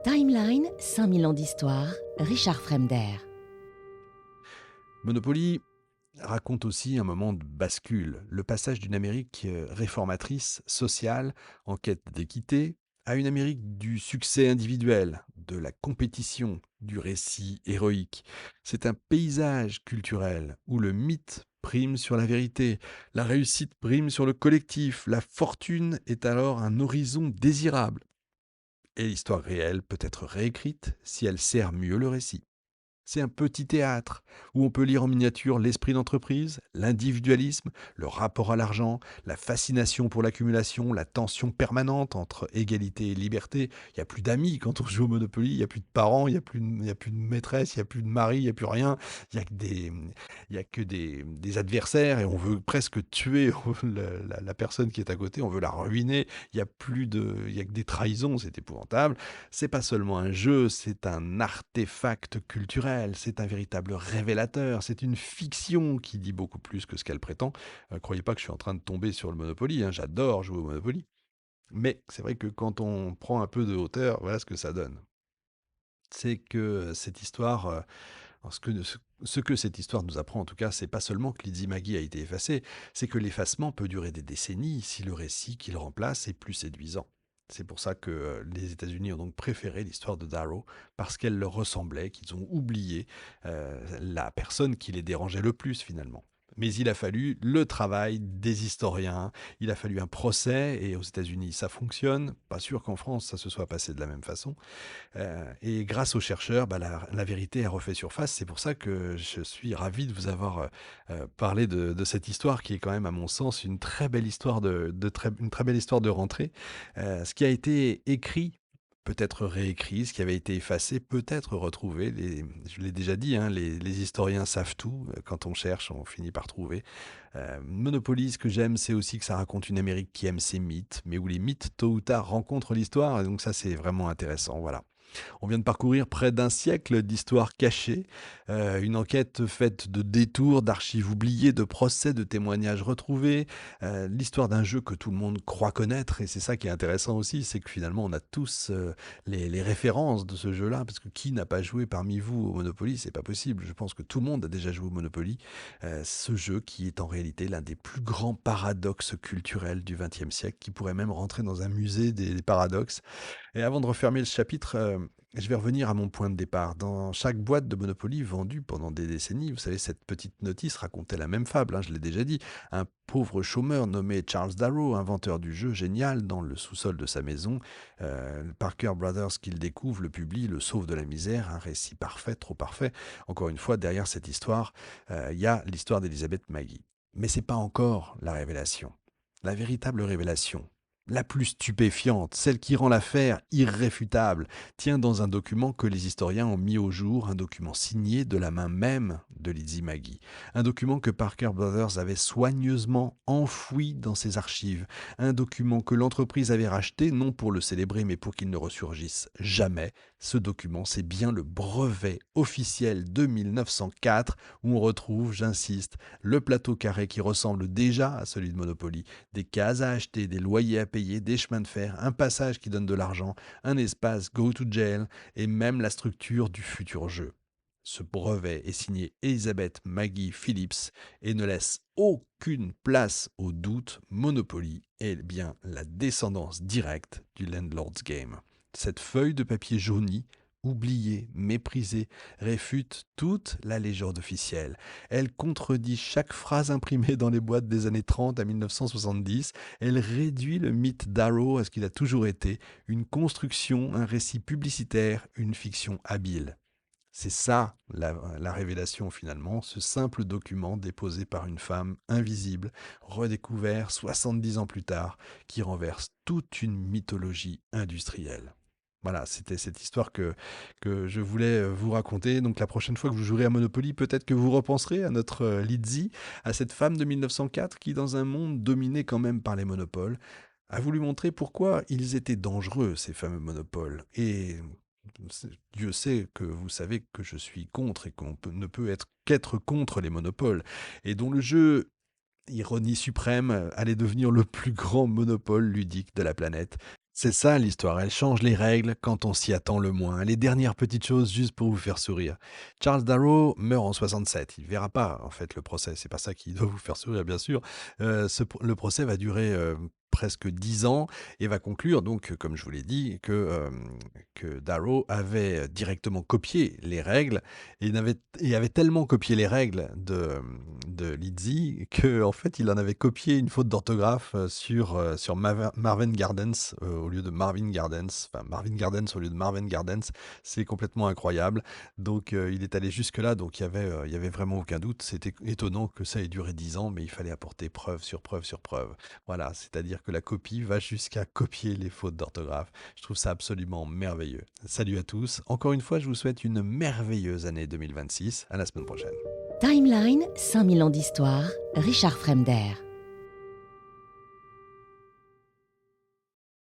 Timeline, 5000 ans d'histoire, Richard Fremder. Monopoly raconte aussi un moment de bascule, le passage d'une Amérique réformatrice, sociale, en quête d'équité, à une Amérique du succès individuel, de la compétition, du récit héroïque. C'est un paysage culturel où le mythe prime sur la vérité, la réussite prime sur le collectif, la fortune est alors un horizon désirable. Et l'histoire réelle peut être réécrite si elle sert mieux le récit. C'est un petit théâtre où on peut lire en miniature l'esprit d'entreprise, l'individualisme, le rapport à l'argent, la fascination pour l'accumulation, la tension permanente entre égalité et liberté. Il n'y a plus d'amis quand on joue au Monopoly, il n'y a plus de parents, il y a plus de maîtresse, il n'y a plus de mari, il n'y a plus rien. Il n'y a que, des adversaires et on veut presque tuer la personne qui est à côté, on veut la ruiner. Il y a que des trahisons, c'est épouvantable. C'est pas seulement un jeu, c'est un artefact culturel, c'est un véritable révélateur, c'est une fiction qui dit beaucoup plus que ce qu'elle prétend. Croyez pas que je suis en train de tomber sur le Monopoly, hein, j'adore jouer au Monopoly. Mais c'est vrai que quand on prend un peu de hauteur, voilà ce que ça donne. C'est que cette histoire, ce que cette histoire nous apprend en tout cas, c'est pas seulement que Lizzie Maggie a été effacée, c'est que l'effacement peut durer des décennies si le récit qu'il remplace est plus séduisant. C'est pour ça que les États-Unis ont donc préféré l'histoire de Darrow, parce qu'elle leur ressemblait, qu'ils ont oublié la personne qui les dérangeait le plus finalement. Mais il a fallu le travail des historiens, il a fallu un procès, et aux États-Unis ça fonctionne. Pas sûr qu'en France ça se soit passé de la même façon. Et grâce aux chercheurs, bah, la vérité a refait surface. C'est pour ça que je suis ravi de vous avoir parlé de cette histoire qui est quand même, à mon sens, une très belle histoire une très belle histoire de rentrée. Ce qui a été écrit peut être réécrit, ce qui avait été effacé peut être retrouvé. Je l'ai déjà dit, hein, les historiens savent tout. Quand on cherche, on finit par trouver. Monopoly, ce que j'aime, c'est aussi que ça raconte une Amérique qui aime ses mythes, mais où les mythes, tôt ou tard, rencontrent l'histoire. Et donc ça, c'est vraiment intéressant. Voilà. On vient de parcourir près d'un siècle d'histoires cachées, une enquête faite de détours, d'archives oubliées, de procès, de témoignages retrouvés, l'histoire d'un jeu que tout le monde croit connaître, et c'est ça qui est intéressant aussi, c'est que finalement on a tous les références de ce jeu-là, parce que qui n'a pas joué parmi vous au Monopoly? C'est pas possible, je pense que tout le monde a déjà joué au Monopoly, ce jeu qui est en réalité l'un des plus grands paradoxes culturels du XXe siècle, qui pourrait même rentrer dans un musée des paradoxes. Et avant de refermer le chapitre, je vais revenir à mon point de départ. Dans chaque boîte de Monopoly vendue pendant des décennies, vous savez, cette petite notice racontait la même fable, hein, je l'ai déjà dit. Un pauvre chômeur nommé Charles Darrow, inventeur du jeu génial, dans le sous-sol de sa maison. Parker Brothers, qu'il découvre, le publie, le sauve de la misère. Un récit parfait, trop parfait. Encore une fois, derrière cette histoire, il y a l'histoire d'Elizabeth Maggie. Mais c'est pas encore la révélation. La véritable révélation, la plus stupéfiante, celle qui rend l'affaire irréfutable, tient dans un document que les historiens ont mis au jour, un document signé de la main même de Lizzie Maggie. Un document que Parker Brothers avait soigneusement enfoui dans ses archives. Un document que l'entreprise avait racheté, non pour le célébrer, mais pour qu'il ne ressurgisse jamais. Ce document, c'est bien le brevet officiel de 1904, où on retrouve, j'insiste, le plateau carré qui ressemble déjà à celui de Monopoly, des cases à acheter, des loyers à payer, des chemins de fer, un passage qui donne de l'argent, un espace go to jail et même la structure du futur jeu. Ce brevet est signé Elizabeth Maggie Phillips et ne laisse aucune place au doute. Monopoly est bien la descendance directe du Landlord's Game. Cette feuille de papier jauni, oubliée, méprisée, réfute toute la légende officielle. Elle contredit chaque phrase imprimée dans les boîtes des années 30 à 1970. Elle réduit le mythe Darrow à ce qu'il a toujours été, une construction, un récit publicitaire, une fiction habile. C'est ça la révélation finalement, ce simple document déposé par une femme invisible, redécouvert 70 ans plus tard, qui renverse toute une mythologie industrielle. Voilà, c'était cette histoire que je voulais vous raconter. Donc la prochaine fois que vous jouerez à Monopoly, peut-être que vous repenserez à notre Lizzie, à cette femme de 1904 qui, dans un monde dominé quand même par les monopoles, a voulu montrer pourquoi ils étaient dangereux, ces fameux monopoles. Et Dieu sait que vous savez que je suis contre et ne peut être qu'être contre les monopoles. Et dont le jeu, ironie suprême, allait devenir le plus grand monopole ludique de la planète. C'est ça l'histoire, elle change les règles quand on s'y attend le moins. Les dernières petites choses juste pour vous faire sourire. Charles Darrow meurt en 67. Il ne verra pas en fait le procès. C'est pas ça qui doit vous faire sourire, bien sûr. Le procès va durer presque 10 ans et va conclure donc, comme je vous l'ai dit, que Darrow avait directement copié les règles et avait tellement copié les règles de Lizzie que en fait il en avait copié une faute d'orthographe sur Marvin Gardens au lieu de Marvin Gardens, enfin Marvin Gardens au lieu de Marvin Gardens. C'est complètement incroyable. Donc il est allé jusque-là, donc il y avait vraiment aucun doute. C'était étonnant que ça ait duré 10 ans, mais il fallait apporter preuve sur preuve sur preuve. Voilà, c'est-à-dire que la copie va jusqu'à copier les fautes d'orthographe. Je trouve ça absolument merveilleux. Salut à tous. Encore une fois, je vous souhaite une merveilleuse année 2026. À la semaine prochaine. Timeline, 5000 ans d'histoire, Richard Fremder.